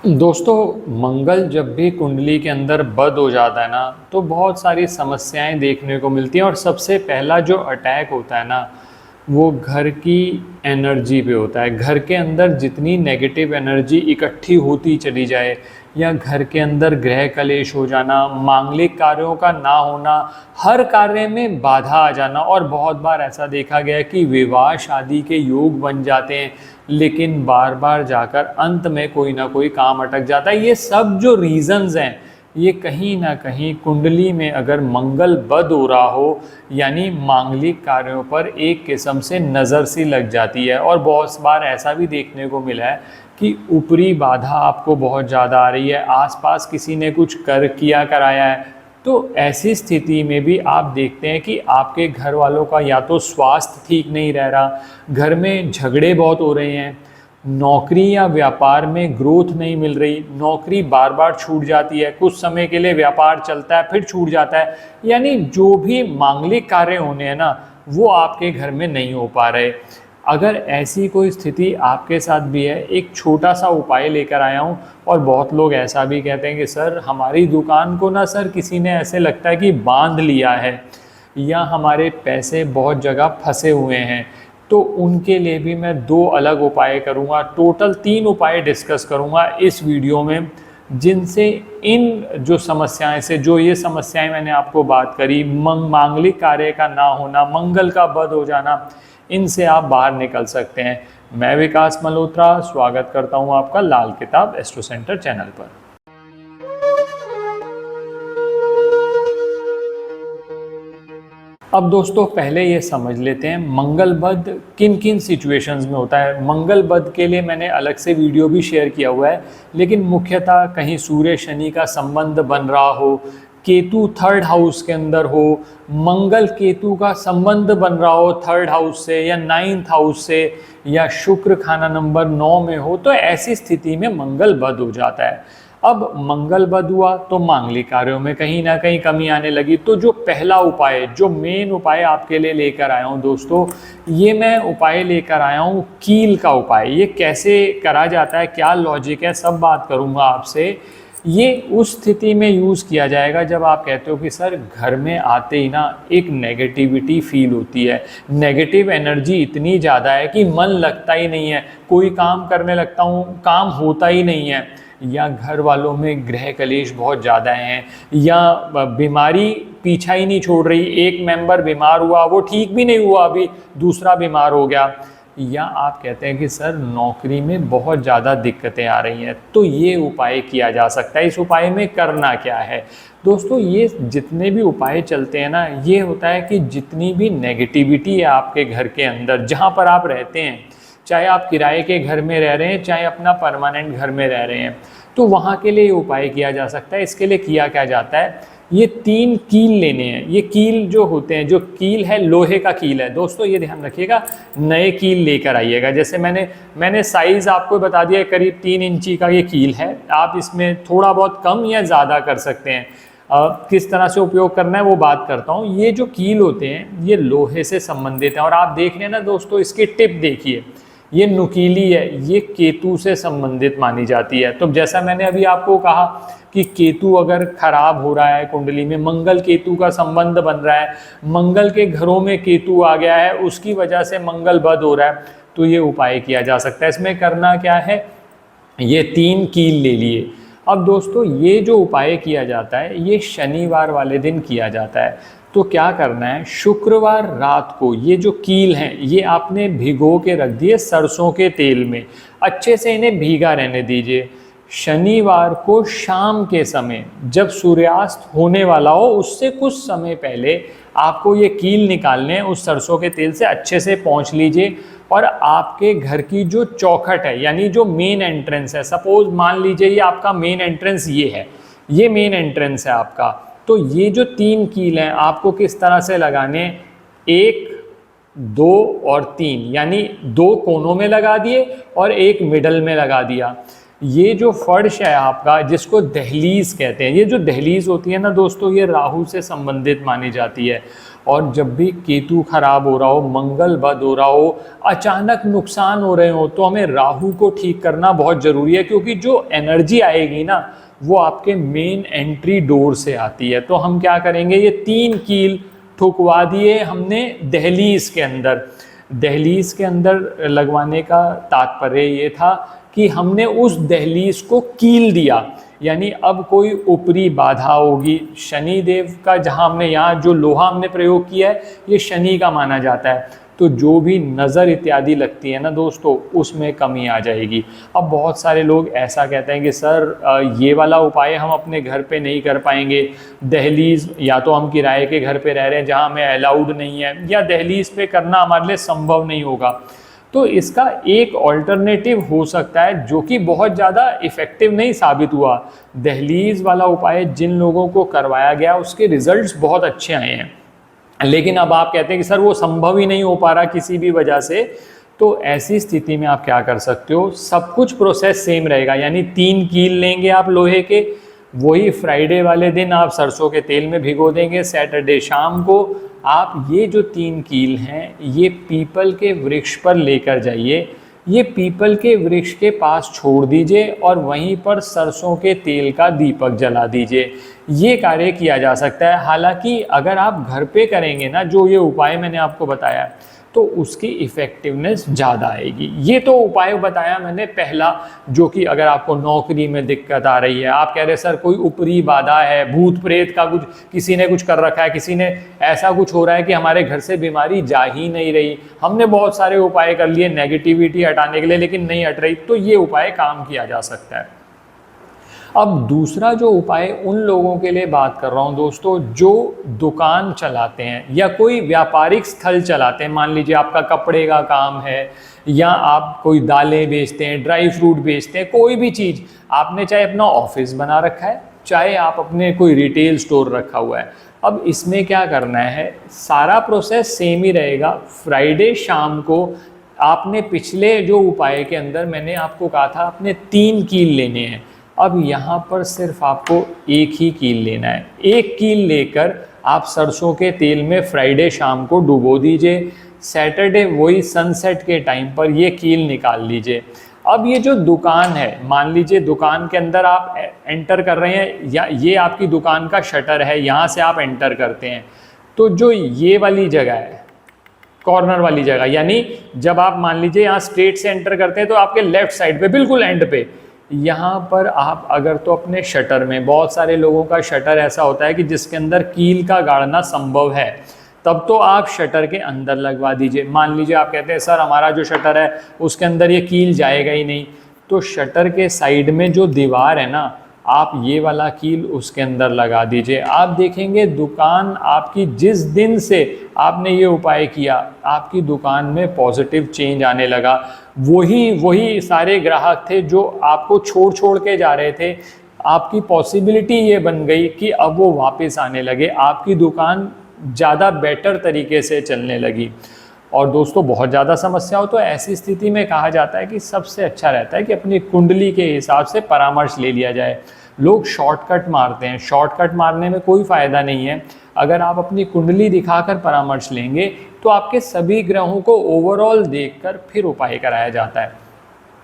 दोस्तों, मंगल जब भी कुंडली के अंदर बद हो जाता है ना, तो बहुत सारी समस्याएं देखने को मिलती हैं। और सबसे पहला जो अटैक होता है ना, वो घर की एनर्जी पे होता है। घर के अंदर जितनी नेगेटिव एनर्जी इकट्ठी होती चली जाए, या घर के अंदर ग्रह कलेश हो जाना, मांगलिक कार्यों का ना होना, हर कार्य में बाधा आ जाना। और बहुत बार ऐसा देखा गया है कि विवाह शादी के योग बन जाते हैं, लेकिन बार बार जाकर अंत में कोई ना कोई काम अटक जाता है। ये सब जो रीजंस हैं, ये कहीं ना कहीं कुंडली में अगर मंगल बद हो रहा हो, यानी मांगलिक कार्यों पर एक किस्म से नज़र सी लग जाती है। और बहुत बार ऐसा भी देखने को मिला है कि ऊपरी बाधा आपको बहुत ज़्यादा आ रही है, आसपास किसी ने कुछ कर किया कराया है। तो ऐसी स्थिति में भी आप देखते हैं कि आपके घर वालों का या तो स्वास्थ्य ठीक नहीं रह रहा, घर में झगड़े बहुत हो रहे हैं, नौकरी या व्यापार में ग्रोथ नहीं मिल रही, नौकरी बार बार छूट जाती है, कुछ समय के लिए व्यापार चलता है फिर छूट जाता है। यानी जो भी मांगलिक कार्य होने हैं ना, वो आपके घर में नहीं हो पा रहे। अगर ऐसी कोई स्थिति आपके साथ भी है, एक छोटा सा उपाय लेकर आया हूँ। और बहुत लोग ऐसा भी कहते हैं कि सर, हमारी दुकान को ना सर किसी ने ऐसे लगता है कि बांध लिया है, या हमारे पैसे बहुत जगह फंसे हुए हैं। तो उनके लिए भी मैं दो अलग उपाय करूँगा, टोटल 3 उपाय डिस्कस करूँगा इस वीडियो में, जिनसे इन जो समस्याएं से, जो ये समस्याएं मैंने आपको बात करी, मांगलिक कार्य का ना होना, मंगल का बद हो जाना, इनसे आप बाहर निकल सकते हैं। मैं विकास मल्होत्रा स्वागत करता हूं आपका लाल किताब एस्ट्रो सेंटर चैनल पर। अब दोस्तों, पहले ये समझ लेते हैं मंगल बद किन किन सिचुएशंस में होता है। मंगल बद के लिए मैंने अलग से वीडियो भी शेयर किया हुआ है, लेकिन मुख्यतः कहीं सूर्य शनि का संबंध बन रहा हो, केतु 3rd हाउस के अंदर हो, मंगल केतु का संबंध बन रहा हो 3rd हाउस से या 9th हाउस से, या शुक्र खाना नंबर 9 में हो, तो ऐसी स्थिति में मंगल बद हो जाता है। अब मंगल बद हुआ तो मांगलिक कार्यों में कहीं ना कहीं कमी आने लगी। तो जो पहला उपाय, जो मेन उपाय आपके लिए लेकर आया हूँ दोस्तों, ये मैं उपाय लेकर आया हूँ कील का उपाय। ये कैसे करा जाता है, क्या लॉजिक है, सब बात करूँगा आपसे। ये उस स्थिति में यूज़ किया जाएगा जब आप कहते हो कि सर, घर में आते ही ना एक नेगेटिविटी फील होती है, नेगेटिव एनर्जी इतनी ज़्यादा है कि मन लगता ही नहीं है, कोई काम करने लगता हूँ काम होता ही नहीं है, या घर वालों में ग्रह कलेश बहुत ज़्यादा हैं, या बीमारी पीछा ही नहीं छोड़ रही, एक मेंबर बीमार हुआ वो ठीक भी नहीं हुआ, अभी दूसरा बीमार हो गया, या आप कहते हैं कि सर, नौकरी में बहुत ज़्यादा दिक्कतें आ रही हैं। तो ये उपाय किया जा सकता है। इस उपाय में करना क्या है दोस्तों, ये जितने भी उपाय चलते हैं ना, ये होता है कि जितनी भी नेगेटिविटी है आपके घर के अंदर, जहाँ पर आप रहते हैं, चाहे आप किराए के घर में रह रहे हैं, चाहे अपना परमानेंट घर में रह रहे हैं, तो वहाँ के लिए ये उपाय किया जा सकता है। इसके लिए किया क्या जाता है, ये 3 कील लेने हैं। ये कील जो होते हैं, जो कील है लोहे का कील है दोस्तों, ये ध्यान रखिएगा, नए कील लेकर आइएगा। जैसे मैंने साइज़ आपको बता दिया है, करीब 3 इंची का ये कील है। आप इसमें थोड़ा बहुत कम या ज़्यादा कर सकते हैं। किस तरह से उपयोग करना है वो बात करता हूँ। ये जो कील होते हैं, ये लोहे से संबंधित हैं। और आप देख रहे हैं ना दोस्तों, इसकी टिप देखिए, ये नुकीली है, ये केतु से संबंधित मानी जाती है। तो जैसा मैंने अभी आपको कहा कि केतु अगर खराब हो रहा है कुंडली में, मंगल केतु का संबंध बन रहा है, मंगल के घरों में केतु आ गया है, उसकी वजह से मंगल बद हो रहा है, तो ये उपाय किया जा सकता है। इसमें करना क्या है, ये 3 कील ले लिए। अब दोस्तों, ये जो उपाय किया जाता है, ये शनिवार वाले दिन किया जाता है। तो क्या करना है, शुक्रवार रात को ये जो कील हैं, ये आपने भिगो के रख दिए सरसों के तेल में, अच्छे से इन्हें भीगा रहने दीजिए। शनिवार को शाम के समय, जब सूर्यास्त होने वाला हो, उससे कुछ समय पहले आपको ये कील निकालने हैं, उस सरसों के तेल से अच्छे से पोंछ लीजिए। और आपके घर की जो चौखट है, यानी जो मेन एंट्रेंस है, सपोज मान लीजिए ये आपका मेन एंट्रेंस ये है, ये मेन एंट्रेंस है आपका, तो ये जो 3 कील हैं आपको किस तरह से लगाने, 1, 2 और 3, यानी 2 कोनों में लगा दिए और 1 मिडल में लगा दिया। ये जो फर्श है आपका, जिसको दहलीज कहते हैं, ये जो दहलीज होती है ना दोस्तों, ये राहु से संबंधित मानी जाती है। और जब भी केतु खराब हो रहा हो, मंगल बद हो रहा हो, अचानक नुकसान हो रहे हो, तो हमें राहु को ठीक करना बहुत ज़रूरी है, क्योंकि जो एनर्जी आएगी ना वो आपके मेन एंट्री डोर से आती है। तो हम क्या करेंगे, ये 3 कील ठुकवा दिए हमने दहलीज के अंदर। दहलीज के अंदर लगवाने का तात्पर्य ये था कि हमने उस दहलीज को कील दिया, यानी अब कोई ऊपरी बाधा होगी। शनि देव का जहाँ हमने यहाँ जो लोहा हमने प्रयोग किया है, ये शनि का माना जाता है, तो जो भी नज़र इत्यादि लगती है ना दोस्तों, उसमें कमी आ जाएगी। अब बहुत सारे लोग ऐसा कहते हैं कि सर ये वाला उपाय हम अपने घर पे नहीं कर पाएंगे, दहलीज या तो हम किराए के घर पे रह रहे हैं जहाँ हमें अलाउड नहीं है, या दहलीज पे करना हमारे लिए संभव नहीं होगा। तो इसका एक ऑल्टरनेटिव हो सकता है जो कि बहुत ज़्यादा इफ़ेक्टिव नहीं साबित हुआ। दहलीज वाला उपाय जिन लोगों को करवाया गया उसके रिजल्ट्स बहुत अच्छे आए हैं, लेकिन अब आप कहते हैं कि सर वो संभव ही नहीं हो पा रहा किसी भी वजह से। तो ऐसी स्थिति में आप क्या कर सकते हो, सब कुछ प्रोसेस सेम रहेगा, यानी 3 कील लेंगे आप लोहे के, वही फ्राइडे वाले दिन आप सरसों के तेल में भिगो देंगे, सैटरडे शाम को आप ये जो 3 कील हैं ये पीपल के वृक्ष पर लेकर जाइए, ये पीपल के वृक्ष के पास छोड़ दीजिए और वहीं पर सरसों के तेल का दीपक जला दीजिए। ये कार्य किया जा सकता है। हालांकि अगर आप घर पे करेंगे ना, जो ये उपाय मैंने आपको बताया, तो उसकी इफ़ेक्टिवनेस ज़्यादा आएगी। ये तो उपाय बताया मैंने पहला, जो कि अगर आपको नौकरी में दिक्कत आ रही है, आप कह रहे सर कोई ऊपरी बाधा है, भूत प्रेत का कुछ किसी ने कुछ कर रखा है, किसी ने ऐसा कुछ हो रहा है कि हमारे घर से बीमारी जा ही नहीं रही, हमने बहुत सारे उपाय कर लिए नेगेटिविटी हटाने के लिए लेकिन नहीं हट रही, तो ये उपाय काम किया जा सकता है। अब दूसरा जो उपाय उन लोगों के लिए बात कर रहा हूँ दोस्तों, जो दुकान चलाते हैं या कोई व्यापारिक स्थल चलाते हैं। मान लीजिए आपका कपड़े का काम है, या आप कोई दालें बेचते हैं, ड्राई फ्रूट बेचते हैं, कोई भी चीज़ आपने, चाहे अपना ऑफिस बना रखा है, चाहे आप अपने कोई रिटेल स्टोर रखा हुआ है। अब इसमें क्या करना है, सारा प्रोसेस सेम ही रहेगा। फ्राइडे शाम को आपने पिछले जो उपाय के अंदर मैंने आपको कहा था आपने 3 कील लेने हैं, अब यहाँ पर सिर्फ आपको एक ही कील लेना है। एक कील लेकर आप सरसों के तेल में फ्राइडे शाम को डुबो दीजिए, सैटरडे वही सनसेट के टाइम पर ये कील निकाल लीजिए। अब ये जो दुकान है, मान लीजिए दुकान के अंदर आप एंटर कर रहे हैं, या ये आपकी दुकान का शटर है, यहाँ से आप एंटर करते हैं, तो जो ये वाली जगह है, कॉर्नर वाली जगह, यानी जब आप मान लीजिए यहाँ स्ट्रेट से एंटर करते हैं तो आपके लेफ्ट साइड पे बिल्कुल एंड पे, यहाँ पर आप अगर तो अपने शटर में, बहुत सारे लोगों का शटर ऐसा होता है कि जिसके अंदर कील का गाड़ना संभव है, तब तो आप शटर के अंदर लगवा दीजिए। मान लीजिए आप कहते हैं सर हमारा जो शटर है उसके अंदर ये कील जाएगा ही नहीं, तो शटर के साइड में जो दीवार है ना, आप ये वाला कील उसके अंदर लगा दीजिए। आप देखेंगे दुकान आपकी, जिस दिन से आपने ये उपाय किया, आपकी दुकान में पॉजिटिव चेंज आने लगा। वही सारे ग्राहक थे जो आपको छोड़ के जा रहे थे, आपकी पॉसिबिलिटी ये बन गई कि अब वो वापस आने लगे, आपकी दुकान ज़्यादा बेटर तरीके से चलने लगी। और दोस्तों बहुत ज़्यादा समस्या हो तो ऐसी स्थिति में कहा जाता है कि सबसे अच्छा रहता है कि अपनी कुंडली के हिसाब से परामर्श ले लिया जाए। लोग शॉर्टकट मारते हैं, शॉर्टकट मारने में कोई फ़ायदा नहीं है। अगर आप अपनी कुंडली दिखाकर परामर्श लेंगे तो आपके सभी ग्रहों को ओवरऑल देखकर फिर उपाय कराया जाता है।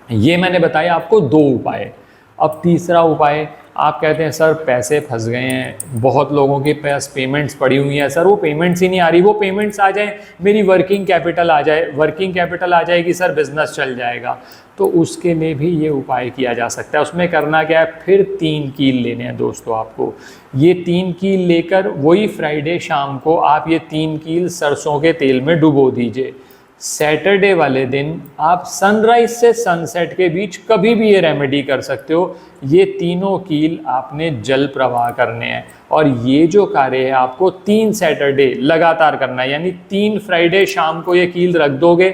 ये मैंने बताया आपको 2 उपाय। अब तीसरा उपाय, आप कहते हैं सर पैसे फंस गए हैं, बहुत लोगों के पास पेमेंट्स पड़ी हुई हैं, सर वो पेमेंट्स ही नहीं आ रही, वो पेमेंट्स आ जाए, मेरी वर्किंग कैपिटल आ जाए, वर्किंग कैपिटल आ जाएगी सर, बिजनेस चल जाएगा। तो उसके लिए भी ये उपाय किया जा सकता है। उसमें करना क्या है, फिर 3 कील लेने हैं दोस्तों आपको। ये 3 कील लेकर वही फ्राइडे शाम को आप ये 3 कील सरसों के तेल में डुबो दीजिए। सैटरडे वाले दिन आप सनराइज से सनसेट के बीच कभी भी ये रेमेडी कर सकते हो। ये तीनों कील आपने जल प्रवाह करने हैं, और ये जो कार्य है आपको 3 सैटरडे लगातार करना है, यानी 3 फ्राइडे शाम को ये कील रख दोगे,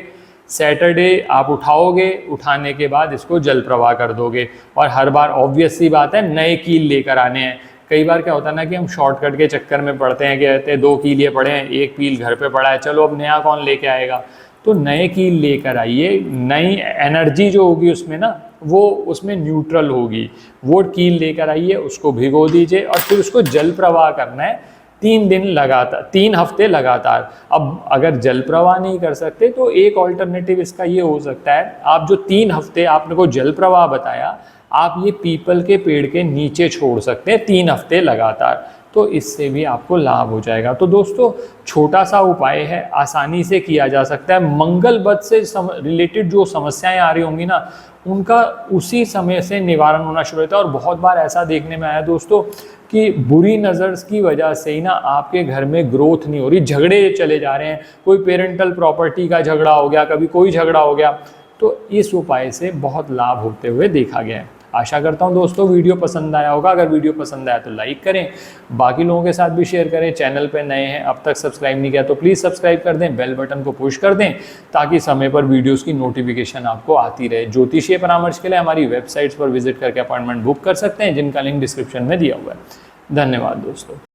सैटरडे आप उठाओगे, उठाने के बाद इसको जल प्रवाह कर दोगे। और हर बार ऑब्वियस सी बात है नए कील लेकर आने हैं। कई बार क्या होता है ना कि हम शॉर्टकट के चक्कर में पड़ते हैं कि कहते हैं 2 कील ये पड़े हैं, 1 कील घर पे पड़ा है, चलो अब नया कौन लेके आएगा। तो नए कील लेकर आइए, नई एनर्जी जो होगी उसमें ना वो उसमें न्यूट्रल होगी। वो कील लेकर आइए, उसको भिगो दीजिए और फिर उसको जल प्रवाह करना है 3 दिन लगातार, 3 हफ्ते लगातार। अब अगर जल प्रवाह नहीं कर सकते तो एक ऑल्टरनेटिव इसका ये हो सकता है, आप जो 3 हफ्ते आपने को जल प्रवाह बताया, आप ये पीपल के पेड़ के नीचे छोड़ सकते हैं 3 हफ्ते लगातार, तो इससे भी आपको लाभ हो जाएगा। तो दोस्तों छोटा सा उपाय है, आसानी से किया जा सकता है। मंगलबद से रिलेटेड जो समस्याएं आ रही होंगी ना, उनका उसी समय से निवारण होना शुरू होता है। और बहुत बार ऐसा देखने में आया दोस्तों कि बुरी नज़र की वजह से ही ना आपके घर में ग्रोथ नहीं हो रही, झगड़े चले जा रहे हैं, कोई पेरेंटल प्रॉपर्टी का झगड़ा हो गया, कभी कोई झगड़ा हो गया, तो इस उपाय से बहुत लाभ होते हुए देखा गया है। आशा करता हूँ दोस्तों वीडियो पसंद आया होगा। अगर वीडियो पसंद आया तो लाइक करें, बाकी लोगों के साथ भी शेयर करें। चैनल पे नए हैं, अब तक सब्सक्राइब नहीं किया तो प्लीज़ सब्सक्राइब कर दें, बेल बटन को पुश कर दें ताकि समय पर वीडियोस की नोटिफिकेशन आपको आती रहे। ज्योतिषीय परामर्श के लिए हमारी वेबसाइट्स पर विजिट करके अपॉइंटमेंट बुक कर सकते हैं, जिनका लिंक डिस्क्रिप्शन में दिया हुआ है। धन्यवाद दोस्तों।